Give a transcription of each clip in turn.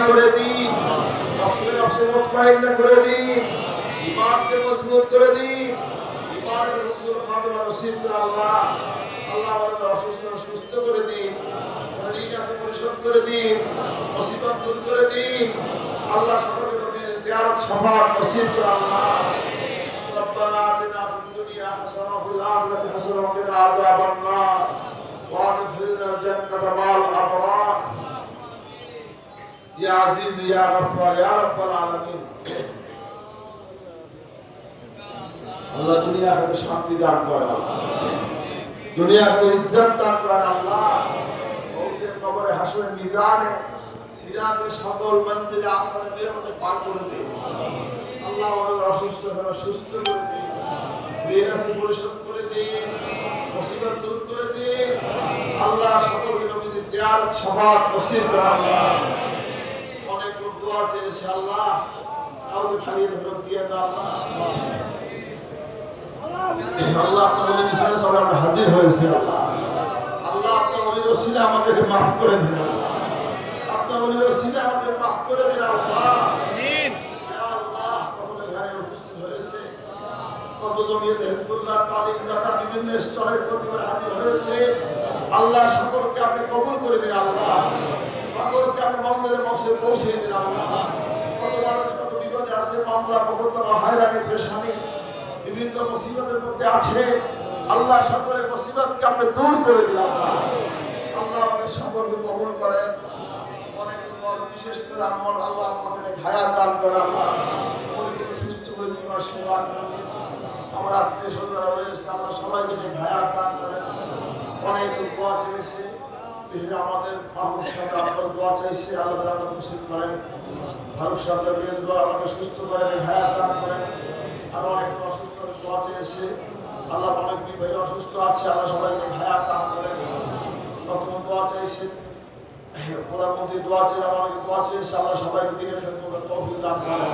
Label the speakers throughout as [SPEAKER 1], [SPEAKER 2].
[SPEAKER 1] করে দিন, নফসে মুতমাইন্না করে দিন, ঈমানকে মজবুত করে দিন, ঈমানের হুসনুল খাতিমা নসিব করে আল্লাহ। আল্লাহ আমাদের অসুস্থতা সুস্থ করে দিন, ঋণ আছে পরিশোধ করে দিন, মুসিবত দূর করে দিন। আল্লাহ সকলের নবীর জিয়ারত শাফাআত নসিব করে আল্লাহ। রব্বানা আতিনা ফিদ দুনিয়া হাসানাহ ওয়া ফিল আখিরাতি হাসানাহ ওয়া কিনা আযাবান নার ওয়া আদখিলনাল জান্নাতা মা'আল আবরার ইয়া আজিজ ইয়া গফফার ইয়া রাব্বাল আলামিন। আল্লাহ দুনিয়া আখিরাতে শান্তি দান করেন আল্লাহ, দুনিয়া আখিরাতে ইজ্জত দান করেন আল্লাহ। মওতে কবরে হাসরে মিজানে সিরাতে সকল মঞ্জিলে আসানে নিরাপদে পার করে দিন আল্লাহ। আমাদের অসুস্থ যারা সুস্থ করে দিন, ঋণ আছে পরিশোধ করে দিন, মুসিবত দূর করে দিন আল্লাহ। সকলকে নবীজির জিয়ারত শাফাআত নসিব করেন আল্লাহ। অনেক লোক দোয়া চেয়েছে আল্লাহ, কাউকে খালি ফেরত দিয়ে না আল্লাহ। আল্লাহ আপনার ওলি মিশনে সবাই আমরা হাজির হয়েছি আল্লাহ। আল্লাহ আপনার ওলির ওসিলা আমাদেরকে মাফ করে দিন আল্লাহ, আপনার ওলির ওসিলা আমাদের মাফ করে দিন আল্লাহ। আমিন ইয়া আল্লাহ। কত এখানে উপস্থিত হয়েছে, কত জমিয়তে হিজবুল্লাহ তালিম দাতা বিভিন্ন স্তরের কর্মীরা হাজির হয়েছে আল্লাহ। সকলকে আপনি কবুল করে নিন আল্লাহ, সকলকে আপনি মঙ্গলে মকসদে পৌঁছে দিন আল্লাহ। কত মানুষ কত বিপদে আছে, মামলা মোকদ্দমা হয়রানি পেরেশানি বিভিন্ন মুসিবতের মধ্যে আছে আল্লাহ। সকলের মুসিবতকে আপনি দূর করে দিন আল্লাহ। আল্লাহ আমাদের সকলকে কবুল করেন। অনেক বিশেষ করে আমার আল্লাহ আমাদের হায়াত দান করে আল্লাহ, পরিপূর্ণ সুস্থ করে দিন, সেবা করে দিন। আমার আত্মীয় স্বজনরা রয়েছে আল্লাহ, সবাইকে নিয়ে হায়াত দান করেন। অনেক দোয়া চেয়েছে, বিশেষ আমাদের মাহমুদ সাহেব আপনার দোয়া চাইছে আল্লাহ তাআলা আমাদের নসিব করেন। ফারুক সাহেবের দোয়া আমাদের সুস্থ করেন, হায়াত দান করেন। আর অনেক অসুস্থ দোয়া চেয়েছে আল্লাহ, অনেক ভাই অসুস্থ আছে আল্লাহ, সবাইকে হায়াত দান করেন। প্রথম দোয়া চাইছে প্রধানমন্ত্রী দোয়া চেয়ে অনেক দোয়া চেয়েছে আল্লাহ, সবাইকে দিনের সঙ্গে তৌফিক দান করেন।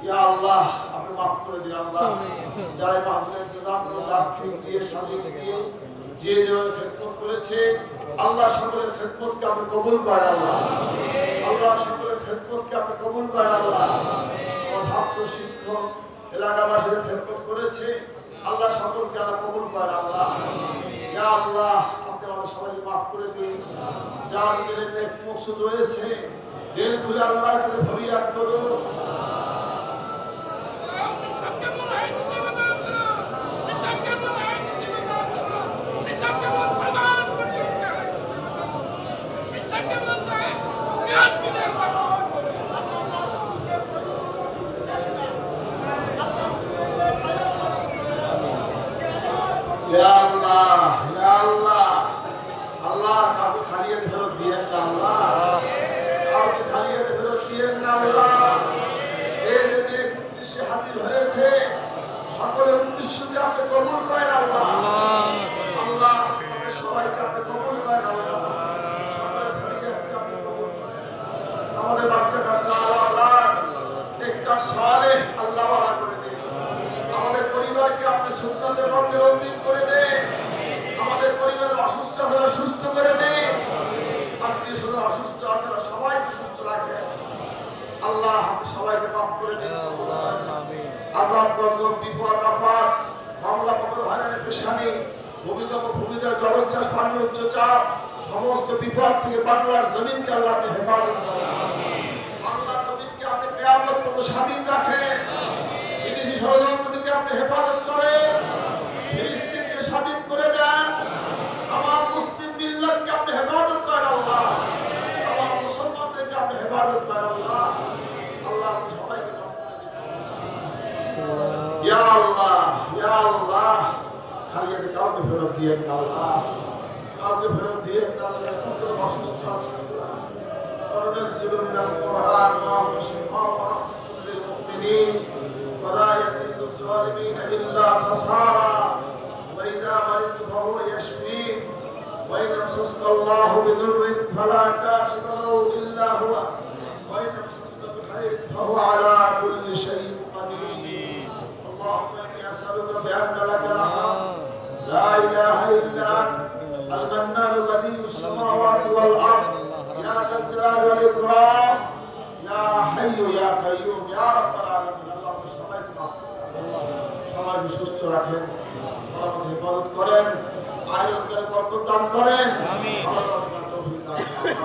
[SPEAKER 1] ইয়া আল্লাহ আপনি মাফ করে দিন আল্লাহ। যারা মাহফিল ইন্তজাম করেছে আর্থিক দিয়ে শারীরিক দিয়ে যে যেভাবে খেদমত করেছে আল্লাহ, সকলের খেদমতকে আপনি কবুল করেন আল্লাহ। আল্লাহ সকলের খেদমতকে আপনি কবুল করেন আল্লাহ। ছাত্র শিক্ষক এলাকাবাসীর খেদমত করেছে আল্লাহ, সকলকে আল্লাহ কবুল করেন আল্লাহ। ইয়া আল্লাহ আপনি আমাদের সবাইকে মাফ করে দিন। যার দিলের নেক মকসুদ রয়েছে দিল খুলে আল্লাহর কাছে ফরিয়াদ করুন। ইয়া আল্লাহ ইয়া আল্লাহ আল্লাহ, কাউকে খালিয়ে ফেরত দিয়েন না আল্লাহ, কাউকে খালিয়ে ফেরত দিয়েন না আল্লাহ। যে যে উদ্দেশ্যে হাজির হয়েছে সকলের উদ্দেশ্যকে আপনি কবুল করেন আল্লাহ। আল্লাহ আমাদের সবাইকে আপনি কবুল করেন আল্লাহ, সকলের ফরিয়াদকে আপনি কবুল করেন। আমাদের বাচ্চা কাচ্চা আল্লাহ নেককার সালেহ আল্লাহ ওয়ালা করে দেন। আমাদের পরিবারকে আপনি সুন্নতের রঙে রঙিন করে দেন। আমাদের পরিবার অসুস্থ হলে সুস্থ করে দেন। আত্মীয় স্বজন অসুস্থ আছে সবাইকে সুস্থ রাখেন আল্লাহ। আপনি সবাইকে মাফ করে দিন। আযাব গজব বিপদ আপদ মামলা মোকদ্দমা হয়রানি পেরেশানি ভূমিকম্প ভূমিধস জলোচ্ছ্বাস পানির উচ্চচাপ সমস্ত বিপদ থেকে বাংলার জমিনকে আল্লাহ আপনি হেফাজত করেন। বাংলার জমিনকে আপনি কিয়ামত পর্যন্ত স্বাধীন রাখেন। বিদেশি ষড়যন্ত্র থেকে আপনি হেফাজত করেন। ফিলিস্তিনকে স্বাধীন করে দেন। আমার মুসলিম মিল্লাতকে আপনি হেফাজত করেন আল্লাহ। আমার মুসলমানদেরকে আপনি হেফাজত করেন আল্লাহ। আল্লাহ আপনি সবাইকে মাফ করে দিন ইয়া আল্লাহ ইয়া আল্লাহ। খালিয়ে কাউকে ফেরত দিয়েন না আল্লাহ, কাউকে ফেরত দিয়েন না আল্লাহ। কত অসুস্থ আছে আল্লাহ, وننزل من القرآن ما هو شفاء ورحمة للمؤمنين ولا يزيد الظالمين إلا خسارا وإذا مرضت فهو يشفين وإن يمسسك الله بضر فلا كاشف له إلا هو وإن يمسسك بخير فهو على كل شيء قدير. اللهم إني أسألك بأن لك الحمد لا إله إلا أنت المنان بديع السماوات والأرض يا ذا الجلال ওয়ালিল কিরাম ইয়া হাইয়্যু ইয়া কাইয়্যুম ইয়া রাব্বাল আলামিন। আল্লাহ আমাদের সবাইকে মাফ করুন, সবাইকে সুস্থ রাখেন, আল্লাহ হেফাজত করেন, আয় রোজগারে বরকত দান করেন, আল্লাহ তৌফিক দান করেন,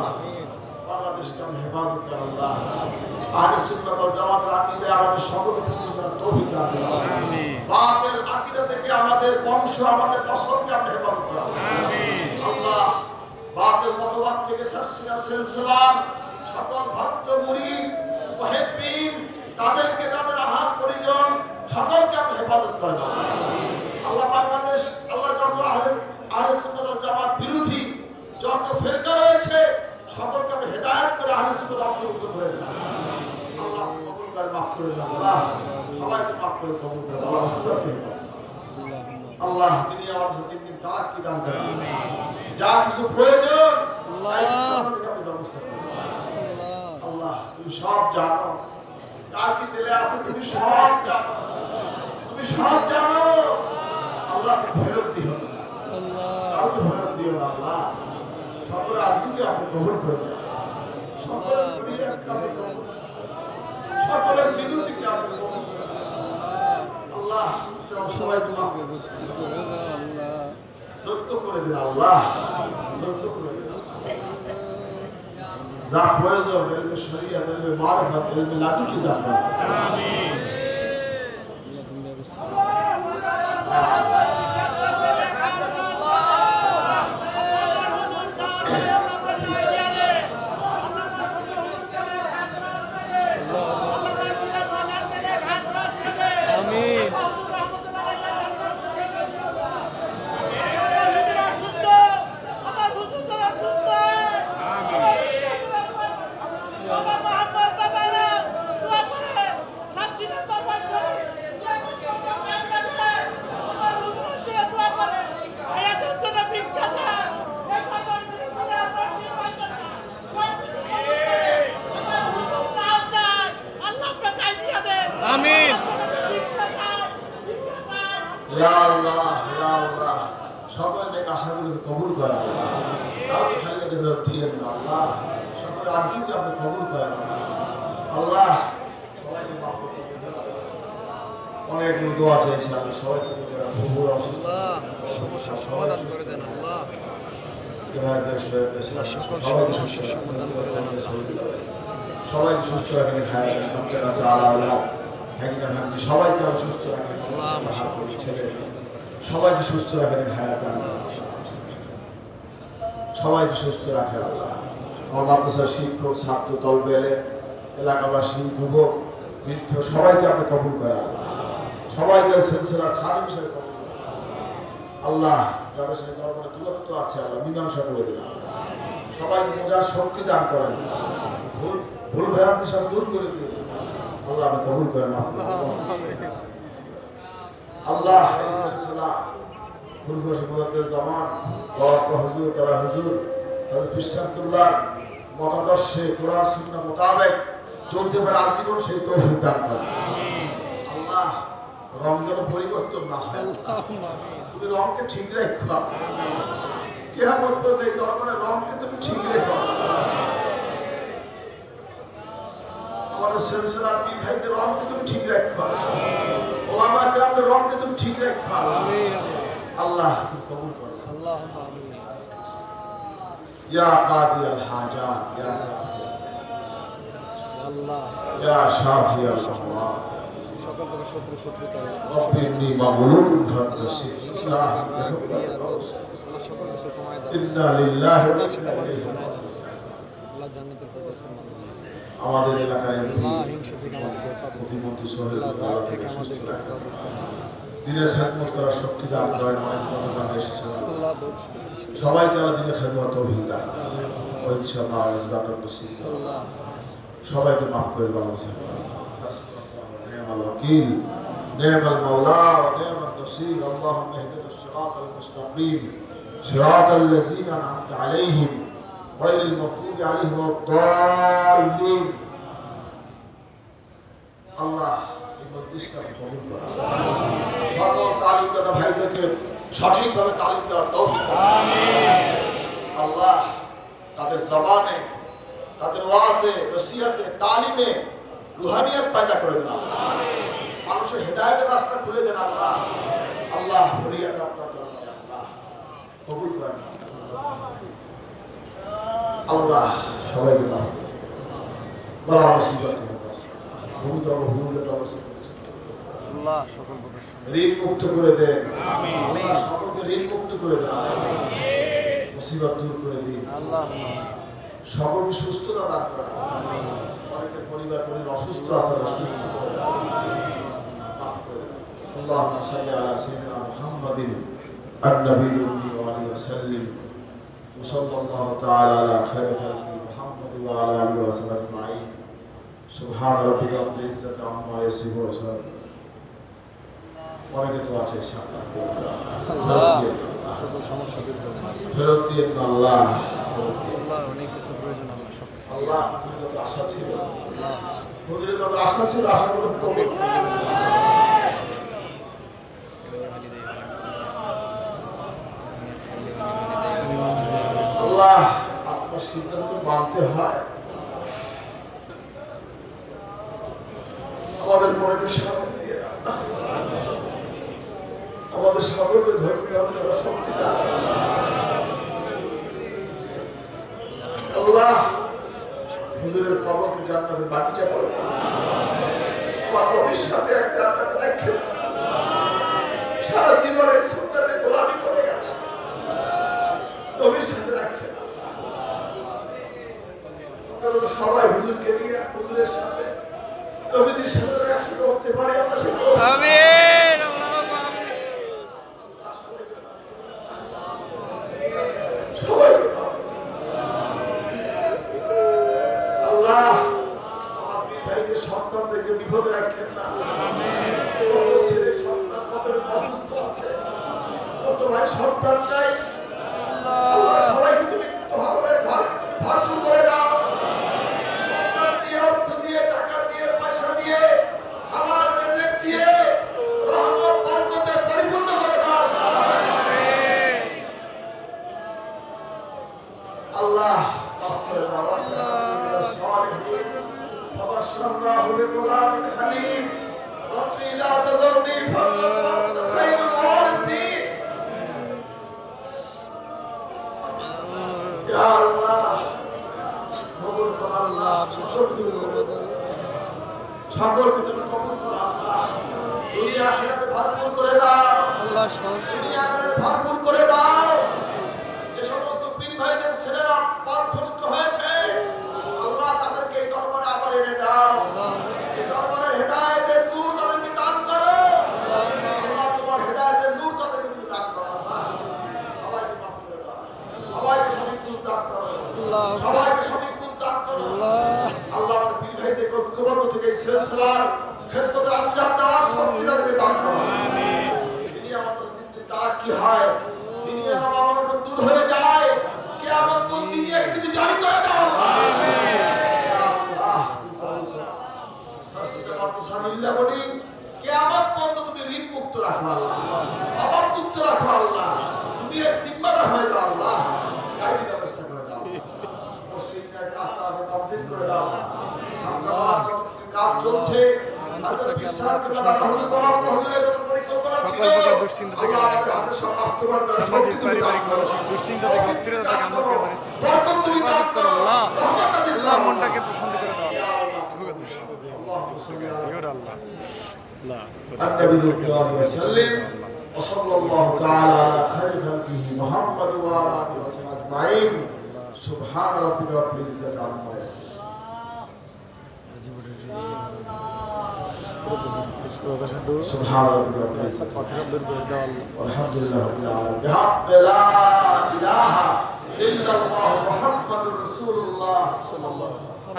[SPEAKER 1] বাংলাদেশকে আপনি হেফাজত করেন আল্লাহ। আহলে সুন্নাত ওয়াল জামাতের আকীদা আমাদের সকলের প্রতি তৌফিক দান করেন আমিন। বাতিল আকীদা থেকে আমাদের বংশ আমাদের নসলকে আপনি হেফাজত করেন আমিন। আল্লাহ বাতিল মতবাদ থেকে সাসিনা সিলসিলার সকল ভক্ত মুরিদ মুহিব্বিন তাদেরকে তাদের আহার পরিজন সকলকে আপনি হেফাজত করেন আল্লাহ। বাংলাদেশ আল্লাহ যত আহলে সুন্নাত ওয়াল জামাত বিরোধী যত ফিরকা রয়েছে সকলকে আপনি হেদায়েত করে আহলে সুন্নাত অন্তর্ভুক্ত করে দেন আল্লাহ। কবুল করে মাফ করে দেন আল্লাহ, সবাইকে মাফ করে কবুল করে আল্লাহ। মুসিবত থেকে আল্লাহ তিনি আমার সাথে দিন তারাক্কি দান করেন, যা কিছু প্রয়োজন আল্লাহ থেকে আপনি ব্যবস্থা করেন আল্লাহ। তুমি সব জানো, কার কি দিলে আছে তুমি সব জানো, তুমি সব জানো আল্লাহ। তুমি ফেরত দিও আল্লাহ, কাউকে ফেরত দিও না আল্লাহ। সকলের আরজুকে আপনি কবুল করবেন, সকলের ফরিয়াদকে আপনি কবুল, সকলের বিনতিকে আপনি কবুল করবেন আল্লাহ। সবাইকে মাফ করে আল্লাহ, সত্য করে দিন আল্লাহ, সত্য করে দিন। যা প্রয়োজন ইলমে শরিয়ত, ইলমে মারিফাত, ইলমে লাদুনি দান করুন আমিন। ইয়া আল্লাহ, ইয়া আল্লাহ, সকলের নেক আশাগুলোকে কবুল করেন আল্লাহ, কাউকে খালি হাতে ফেরত দিয়েন না আল্লাহ। সকলের আরজুকে আপনি কবুল করেন আল্লাহ, সবাইকে মাফ করতে অনেক দোয়া চাইছি আমি সবাইকে, ফুফুর অসুস্থ সমাধান করে দেন আল্লাহ, সবাইকে সুস্থ রাখেন, খায় বাচ্চা কাছে আল্লাহ সবাইকে সুস্থ রাখেন, ছেলে সবাইকে সুস্থ রাখেন, হায়াত সবাইকে সুস্থ রাখেন আল্লাহ। আমার মাদ্রাসার শিক্ষক, ছাত্র, তলবেলে, এলাকাবাসী, যুবক, বৃদ্ধ সবাইকে আপনি কবুল করেন আল্লাহ, সবাইকে সিলসিলার খাদেম হিসেবে কবুল করেন আল্লাহ। যাদের সাথে দরবারে দূরত্ব আছে আল্লাহ মীমাংসা করে দিন, সবাইকে বোঝার শক্তি দান করেন, ভুল ভ্রান্তি সব দূর করে দিয়ে আল্লাহ আপনি কবুল করেন আল্লাহ। এই সিলসিলা ফুলবাসী মুজাদ্দিদ জামান বাবা হুজুর তারা হুজুর তাদের ফিরসাদুল্লাহ মতাদর্শে কোরআন সুন্নাহ মোতাবেক চলতে পারে আজীবন, সেই তৌফিক দান করেন আল্লাহ। রং যেন পরিবর্তন না হয়, তুমি রংকে ঠিক রাখো, কিয়ামত পর্যন্ত এই দরবারে রংকে তুমি ঠিক রেখো। আমাদের সিলসিলার পীর ভাইদের রংকে তুমি ঠিক রাখো, ওলামা কেরামদের রংকে তুমি ঠিক রাখো আল্লাহ, তুমি কবুল করো আল্লাহুম্মা আমিন। ইয়া কাদিয়াল হাজাত, ইয়া আল্লাহ, ইয়া শাফিয়াল আমরাদ, সকল প্রকার শত্রুতা রব্বিনি মাগলুবুন ফান্তাসির, সকল কিছু কমায় দাও, ইন্না লিল্লাহি ওয়া ইন্না ইলাইহি রাজিউন। আল্লাহ জান্নাতুল ফিরদাউসের মালিক, আমাদের এলাকার হিংসা থেকে আমাদেরকে প্রতিমন্ত্রী সোহেল থেকে আমাদেরকে দিনের খেদমত করার শক্তি দান করেন। অনেক মতবাদ এসেছে সবাইকে আল্লাহ দিনের খেদমত তৌফিক দান করেন, সবাইকে মাফ করে বাংলাদেশের নি'মাল ওয়াকিল নি'মাল মাওলা ওয়া নি'মান নাসীর। আল্লাহুম্মা ইহদিনাস সিরাতাল মুস্তাকিম সিরাতাল লাযীনা আন'আমতা আলাইহিম গায়রিল মাগদুবি আলাইহিম ওয়াদ-দাল্লিন। আল্লাহ এই মজলিসকে কবুল করুন, সকল তালিমদাতা ভাইদেরকে সঠিকভাবে তালিম দেওয়ার তৌফিক দান করুন আল্লাহ। তাদের জবানে তাদের ওয়াজে, নসিহতে, তালিমে রুহানিয়াত পয়দা করে দেন আল্লাহ। মানুষের হেদায়েতের রাস্তা খুলে দেন আল্লাহ। আল্লাহ ফরিয়াদ আপনার দরবারে আল্লাহ কবুল করেন আল্লাহ। সবাইকে মাফ করুন। বলা মুসিবত ভূমিকা ভূমিকা অবস্থা করেছে আল্লাহ, সকল ঋণ মুক্ত করে দেন আল্লাহ, সকলকে ঋণ মুক্ত করে দেন মুসিবত দূর করে দিন আল্লাহ, সকলকে সুস্থতা দান করেন। অনেকের পরিবার অসুস্থ আছে, সুস্থ করে দেন। আল্লাহুম্মা সাল্লি আলা সাইয়্যিদিনা মুহাম্মাদিন আন-নবিয়্যিল উম্মি ওয়া আলিহি ওয়া সাল্লিম ওয়া সাল্লাল্লাহু তাআলা আলা খায়রি খালকি মুহাম্মাদ ওয়া আলা আলিহি ওয়া সাহবিহি আজমাইন। সুবহান রাব্বিকা রাব্বিল ইজ্জাতি আম্মা ইয়াসিফুন ওয়া সালামুন। অনেকে তো আছে সামনে আল্লাহ সকল সমস্যা দূর করে দেন। ফেরত দিয়ে আল্লাহ, আল্লাহ অনেক কিছু প্রয়োজন আল্লাহ, সব আল্লাহ তুমি যত আশা ছিল আল্লাহ, হুজুরের যত আশা ছিল আশাগুলো কবুল করে দিন আল্লাহ। আপনার সিদ্ধান্ত মানতে হয়, আমাদের মনে শান্তি দিয়ে রাখা, আমাদের সকলকে ধৈর্য ধারণ করার শক্তি দান আল্লাহ। হুজুরের কবরকে জান্নাতের বাগিচা করে আমার নবীর সাথে এক জান্নাতে রাখেন। সারা জীবনে সুন্নাতে গোলামি করে গেছে, নবীর সাথে রাখেন। সবাই হুজুরকে নিয়ে হুজুরের সাথে নবীদের সাথে একসাথে উঠতে পারি আমরা সেটা আমিন। সবাই আল্লাহ আমার পীর ভাইদের সন্তানদেরকে বিপদে রাখেন না। কত ছেলে সন্তান, কত অসুস্থ আছে, কত ভাই সন্তান নাই আল্লাহ, সবাইকে তুমি তহবিলের ঘর ভরপুর করে দাও। সন্তান দিয়ে, অর্থ দিয়ে, টাকা দিয়ে, পয়সা দিয়ে, হালাল রিজিক দিয়ে রহমত বরকতে পরিপূর্ণ করে দাও আল্লাহ। মাফ করে দাও আল্লাহ। সালিহিন ফাবাশশারনাহু বিগুলামিন হালিম রব্বি লা তাযরনি ফারদা আনতা খায়রুল ওয়ারিসিন। ইয়া আল্লাহ কবুল কর আল্লাহ, সকলকে তুমি কবুল কর আল্লাহ। দুনিয়া আখিরাতে ভরপুর করে দাও আল্লাহ, দুনিয়া আখিরাতে ভরপুর করে দাও। যে সমস্ত পীর ভাইদের ছেলেরা পথভ্রষ্ট হয়েছে আল্লাহ, তাদেরকে এই দরবারে আবার এনে দাও। এই দরবারের হেদায়েতের নূর তাদেরকে দান করো আল্লাহ, তোমার হেদায়েতের নূর তাদেরকে তুমি দান করো আল্লাহ। সবাইকে মাফ করে দাও, সবাইকে সঠিক বুঝ দান করো আল্লাহ, সবাইকে সঠিক বুঝ দান করো আল্লাহ। আমাদের পীর ভাইদের ঐক্যবদ্ধ থেকে এই সিলসিলার খেদমতের আঞ্জাম দেওয়ার শক্তি তাদেরকে দান করো। তিনি আমাদের দিন দিন তারাক্কি হয়, দুনিয়া নামা অনটন দূর হয়ে যায়, কিয়ামত পর্যন্ত দুনিয়াকে তুমি জারি করে দাও আল্লাহ। সাসিকা মাতসানিল্লাহ বলি কিয়ামত পর্যন্ত তুমি ঋণ মুক্ত রাখো আল্লাহ, অভাব মুক্ত রাখো আল্লাহ, তুমি এর জিম্মাদার হয়ে যাও আল্লাহ। গাইবি ব্যবস্থা করে দাও, মসজিদের কাজটা কমপ্লিট করে দাও। ছাত্রাবাস কাজ চলছে, হাজার বিশ্বাস করে দাও। হুজুরের কোনো পরিকল্পনা ছিল আল্লাহ, আমাদের হাতে সব বাস্তবায়ন করার শক্তি তুমি দান করো। দুশ্চিন্তা থেকে অস্থিরতা থেকে আমাকে বরকত তুমি দান করো আল্লাহ, আল্লাহ মনটাকে প্রশান্ত করে দাও ইয়া আল্লাহ। আল্লাহুম্মা সাল্লি আলা আল্লাহ সাল্লিম ওয়া সাল্লাল্লাহু তাআলা আলা খায়রি খালকিহি মুহাম্মাদ ওয়া আলা আলিহি ওয়া সাহবিহি আজমাইন। সুবহান রাব্বিকা রাব্বিল ইজ্জাতি আম্মা ইয়াসিফুন। سبحان ربك رب العزة والحمد لله رب العالمين بحق لا إله إلا الله محمد رسول الله صلى الله عليه وسلم.